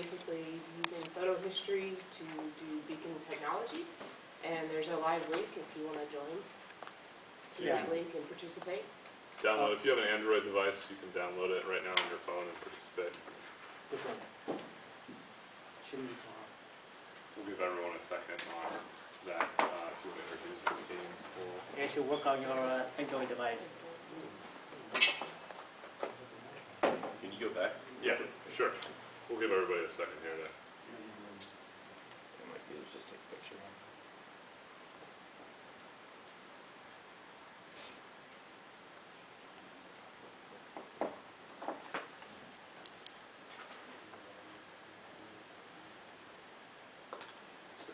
basically using photo history to do beacon technology. And there's a live link if you want to join. Yeah. Link and participate. Download. If you have an Android device, you can download it right now on your phone and participate. Which one? Shouldn't be far. We'll give everyone a second on that if you'll introduce the team. You should work on your Android device. Can you go back? Yeah, sure. We'll give everybody a second here to. It might be just take a picture.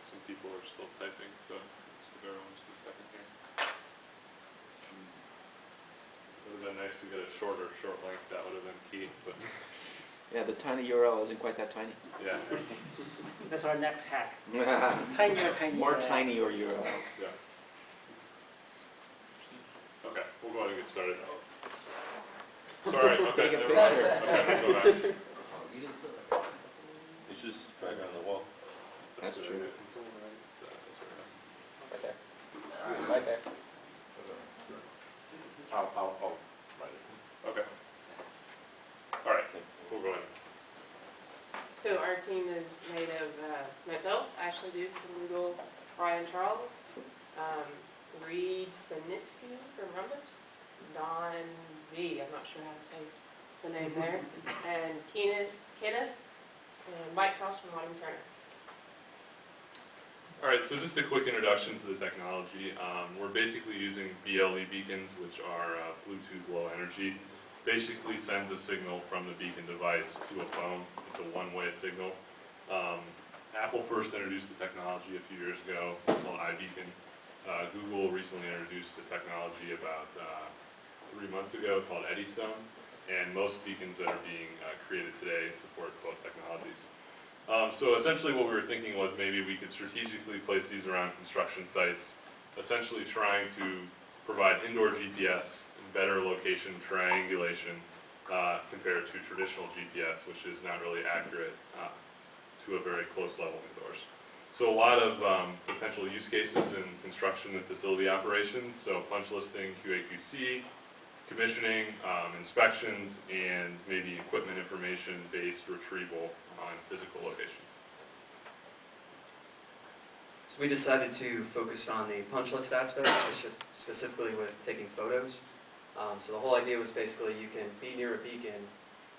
Some people are still typing, so let's give everyone just a second here. It would have been nice to get a shorter short link. That would have been key, but Yeah, the tiny URL isn't quite that tiny. yeah. That's our next hack. More tiny or URLs. Yeah. Okay, we'll go ahead and get started. Sorry, okay, Take a never mind. picture. Okay, we'll go back. It's just back on the wall. That's true. Okay. Right there. I'll write it. Okay. All right, we'll go ahead. So our team is made of myself, Ashley Duke from Google, Brian Charles, Reed Siniscu from Rumbus, Don V, I'm not sure how to say the name there, and Kenneth, and Mike Cross from Wyoming Turner. All right, so just a quick introduction to the technology. We're basically using BLE beacons, which are Bluetooth low energy. Basically sends a signal from the beacon device to a phone. It's a one-way signal. Apple first introduced the technology a few years ago. It's called iBeacon. Google recently introduced the technology about 3 months ago called Eddystone. And most beacons that are being created today support both technologies. So essentially what we were thinking was maybe we could strategically place these around construction sites, essentially trying to provide indoor GPS and better location triangulation compared to traditional GPS, which is not really accurate to a very close level indoors. So a lot of potential use cases in construction and facility operations, so punch listing, QA/QC, commissioning, inspections, and maybe equipment information-based retrieval on physical locations. So we decided to focus on the punch list aspects, specifically with taking photos. So the whole idea was basically you can be near a beacon,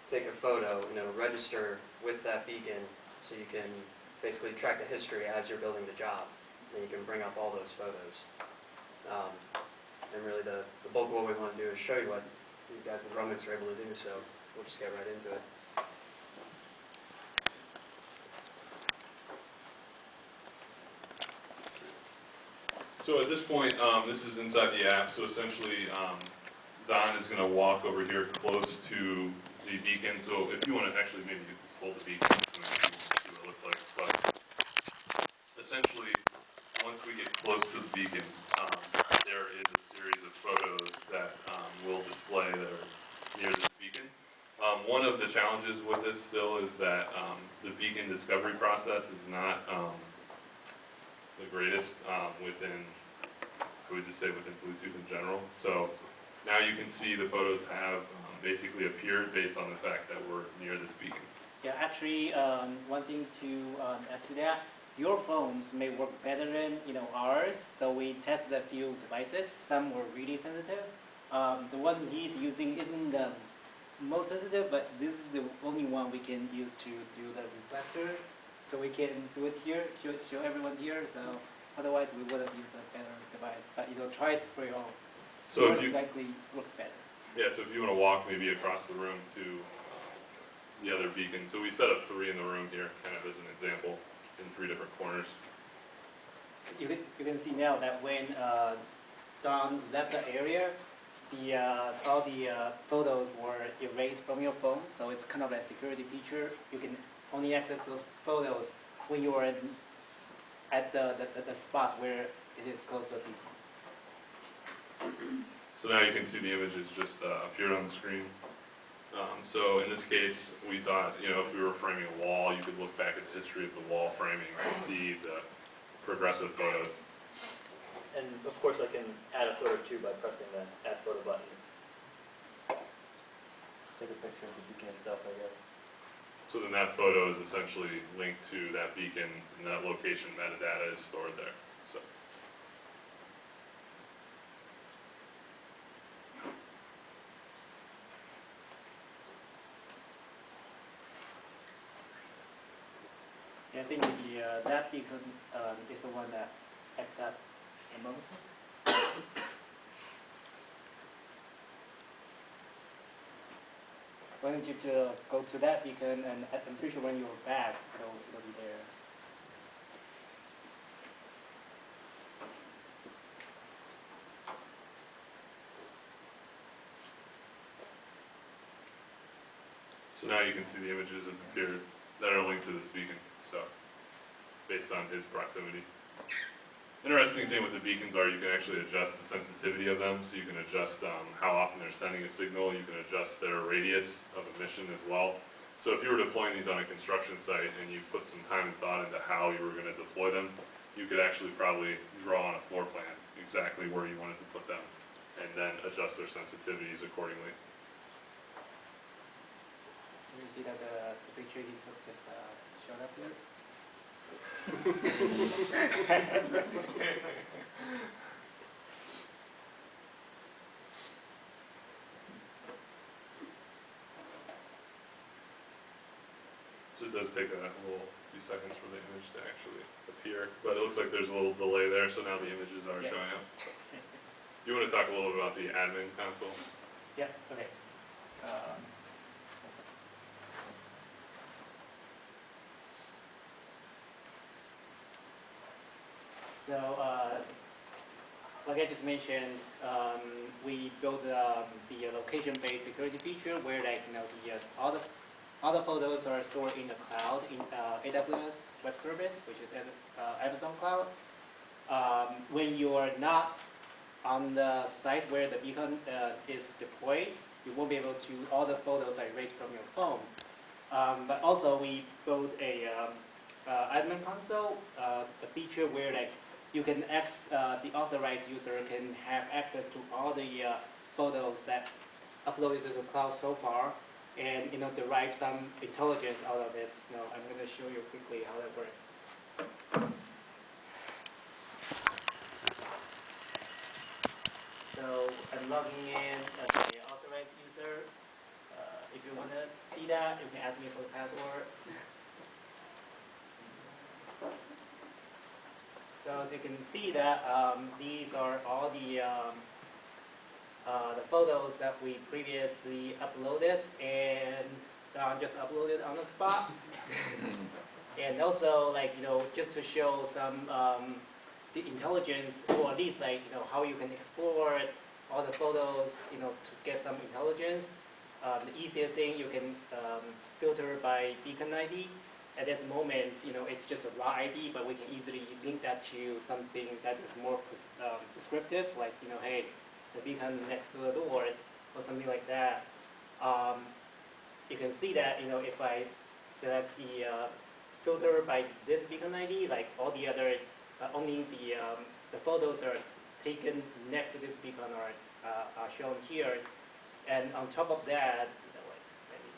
take a photo, register with that beacon, so you can basically track the history as you're building the job, and you can bring up all those photos. And really the bulk of what we want to do is show you what these guys with Rumbus are able to do, so we'll just get right into it. So at this point, this is inside the app, so essentially Don is going to walk over here close to the beacon. So if you want to actually maybe just hold the beacon and see what it looks like. But essentially, once we get close to the beacon, there is a series of photos that will display that are near this beacon. One of the challenges with this still is that the beacon discovery process is not the greatest within, I would just say within Bluetooth in general. So now you can see the photos have basically appeared based on the fact that we're near this beacon. Yeah, actually, one thing to add to that, your phones may work better than ours. So we tested a few devices. Some were really sensitive. The one he's using isn't the most sensitive, but this is the only one we can use to do the reflector. So we can do it here, show everyone here. So otherwise we would have used a better device. But try it for your own. So Yours if you, likely works better. yeah, so if you want to walk maybe across the room to the other beacon. So we set up 3 in the room here, kind of as an example, in 3 different corners. You can see now that when Don left the area, all the photos were erased from your phone. So it's kind of a security feature. You can only access those photos when you are at the spot where it is close to the beacon. So now you can see the images just appeared on the screen. So in this case, we thought, you know, if we were framing a wall, you could look back at the history of the wall framing to see the progressive photos. And of course, I can add a photo too by pressing the Add Photo button. Take a picture of the beacon itself, I guess. So then that photo is essentially linked to that beacon, and that location metadata is stored there. So. I think that beacon is the one that acts up the most. Why don't you go to that beacon, and I'm pretty sure when you're back, it'll be there. So now you can see the images have appeared that are linked to this beacon, so based on his proximity. Interesting thing with the beacons are you can actually adjust the sensitivity of them, so you can adjust how often they're sending a signal, you can adjust their radius of emission as well. So if you were deploying these on a construction site and you put some time and thought into how you were going to deploy them, you could actually probably draw on a floor plan exactly where you wanted to put them and then adjust their sensitivities accordingly. You see that the picture he took just showed up here? So it does take a few seconds for the image to actually appear, but it looks like there's a little delay there, so now the images are Yeah. showing up. Do you want to talk a little bit about the admin console? Yeah, okay. Like I just mentioned, we built the location-based security feature where, like, you know, all the photos are stored in the cloud in AWS Web Service, which is Amazon Cloud. When you are not on the site where the beacon is deployed, you won't be able to, all the photos are erased from your phone. But also we built a admin console, a feature where, like, you can the authorized user can have access to all the photos that uploaded to the cloud so far, and, you know, derive some intelligence out of it. You know, I'm going to show you quickly how that works. So I'm logging in as the authorized user. If you want to see that, you can ask me for the password. So as you can see that these are all the photos that we previously uploaded, and just uploaded on the spot. And also, like, you know, just to show some the intelligence, or at least, like, you know, how you can explore all the photos, you know, to get some intelligence. The easier thing, you can filter by beacon ID. At this moment, you know, it's just a raw ID, but we can easily link that to something that is more prescriptive, like, you know, hey, the beacon next to the door, or something like that. You can see that, you know, if I select the filter by this beacon ID, like all the other, only the photos that are taken next to this beacon are shown here. And on top of that, let me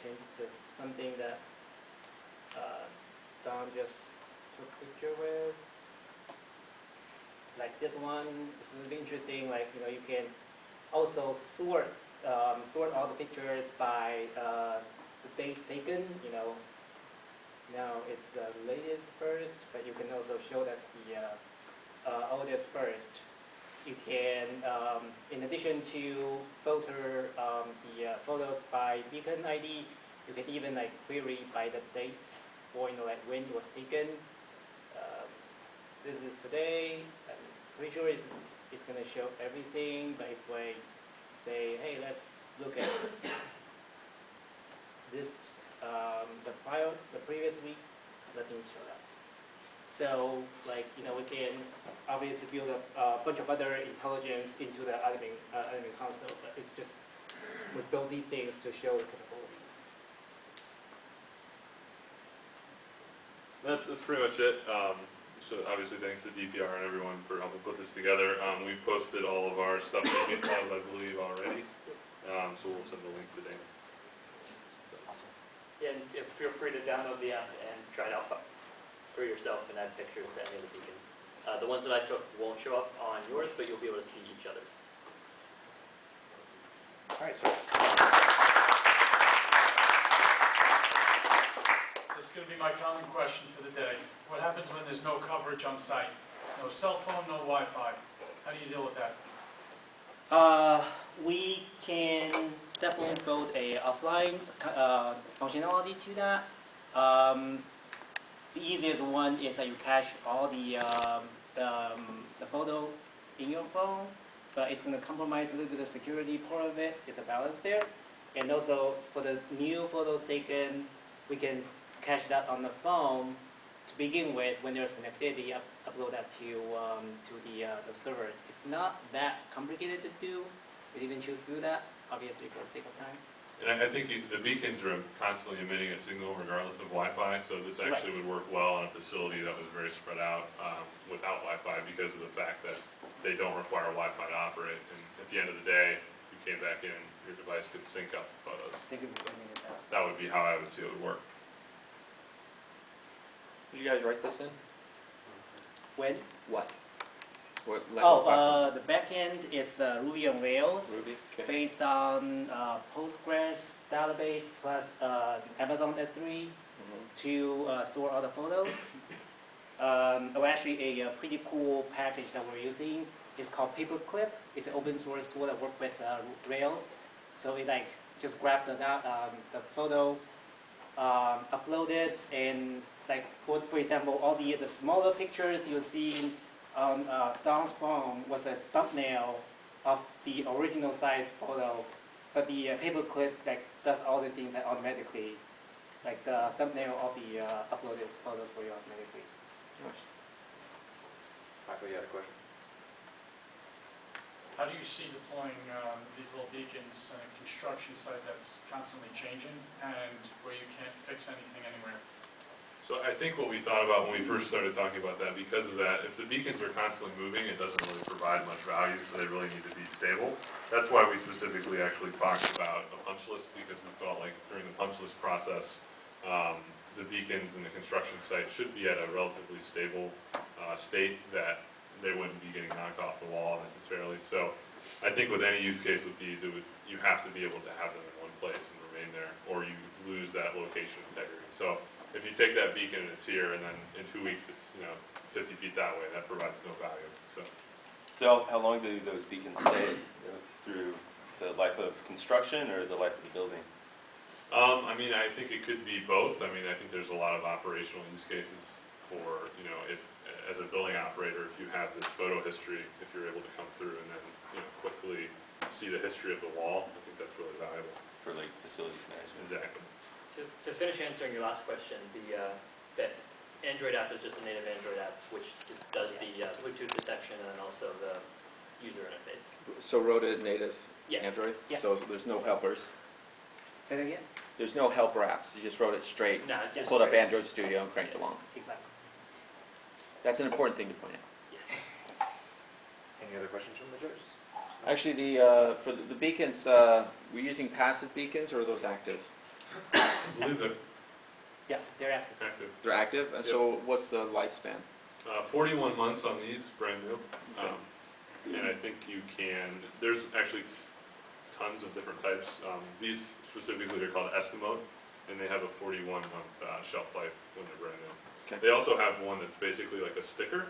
change to something that Don just took a picture with. Like this one, it's really interesting. Like, you know, you can also sort all the pictures by the dates taken. You know, now it's the latest first, but you can also show that's the oldest first. You can, in addition to filter the photos by beacon ID, you can even, like, query by the date, or, you know, like when it was taken. This is today. I'm pretty sure it's going to show everything, but if I say, hey, let's look at this, the previous week, nothing showed up. So, like, you know, we can obviously build a bunch of other intelligence into the admin console, but it's just We build these things to show the capability. That's pretty much it. So obviously thanks to DPR and everyone for helping put this together. We posted all of our stuff to GitHub, I believe, already. So we'll send the link to Dana. And feel free to download the app and try it out for yourself and add pictures to any of the beacons. The ones that I took won't show up on yours, but you'll be able to see each other's. All right, so This is going to be my common question for the day. What happens when there's no coverage on site? No cell phone, no Wi-Fi. How do you deal with that? We can definitely build a offline functionality to that. The easiest one is that you cache all the photo in your phone, but it's going to compromise a little bit of the security part of it. It's a balance there. And also for the new photos taken, we can cache that on the phone to begin with. When there's connectivity, upload that to the server. It's not that complicated to do. We didn't choose to do that, obviously for the sake of time. And I think the beacons are constantly emitting a signal regardless of Wi-Fi, so this actually would work well on a facility that was very spread out without Wi-Fi because of the fact that they don't require Wi-Fi to operate. And at the end of the day, if you came back in, your device could sync up photos. They could be running it out. That would be how I would see it would work. did you guys write this in? When? What? What level Oh, the backend is Ruby on Rails, Ruby? Okay. based on Postgres database plus Amazon S3 to store all the photos. Actually, a pretty cool package that we're using is called Paperclip. It's an open source tool that works with Rails. So it like just grab the photo, upload it, and like for example, all the smaller pictures you'll see on Don's phone was a thumbnail of the original size photo, but the paperclip like does all the things like automatically, like the thumbnail of the uploaded photos for you automatically. Nice. Michael, you had a question? How do you see deploying these little beacons in a construction site that's constantly changing and where you can't fix anything anywhere? So I think what we thought about when we first started talking about that, because of that, if the beacons are constantly moving, it doesn't really provide much value, so they really need to be stable. That's why we specifically actually talked about a punch list, because we felt like during the punch list process, the beacons in the construction site should be at a relatively stable state that they wouldn't be getting knocked off the wall necessarily. So I think with any use case with these, you have to be able to have them in one place and remain there, or you lose that location integrity. So if you take that beacon and it's here, and then in 2 weeks it's 50 feet that way, that provides no value. So how long do those beacons stay through the life of construction or the life of the building? I mean, I think it could be both. I mean, I think there's a lot of operational use cases for, if as a building operator, if you have this photo history, if you're able to come through and then, quickly see the history of the wall, I think that's really valuable. For like facilities management? Exactly. To finish answering your last question, the Android app is just a native Android app which does the Bluetooth detection and then also the user interface. So wrote it native Yeah. Android? Yeah. So there's no helpers? Say that again? There's no helper apps, you just wrote it straight? No, it's just Pulled up straight. Android Studio and cranked along? Exactly. That's an important thing to point out. Yeah. Any other questions from the judges? Actually, for the beacons, we're using passive beacons or are those active? I believe they're Yeah, they're active. active. They're active, and so what's the lifespan? 41 months on these, brand new. And I think there's actually tons of different types. These specifically are called Eskimo, and they have a 41-month shelf life when they're brand new. Okay. They also have one that's basically like a sticker,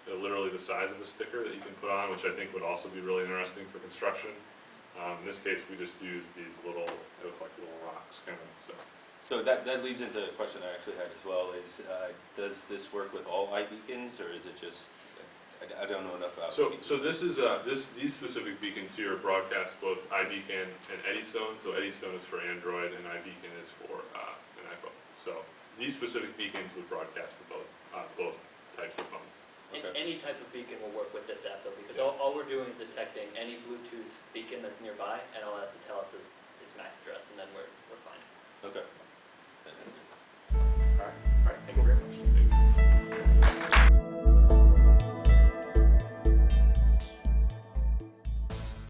literally the size of a sticker that you can put on, which I think would also be really interesting for construction. In this case, we just use these they look like little rocks, kind of. So that leads into a question I actually had as well, is does this work with all iBeacons, or is it just, I don't know enough about beacons. So this is, these specific beacons here broadcast both iBeacon and Eddystone. So Eddystone is for Android and iBeacon is for an iPhone. So these specific beacons would broadcast for both types of phones. Okay. Any type of beacon will work with this app though, because all we're doing is detecting any Bluetooth beacon that's nearby,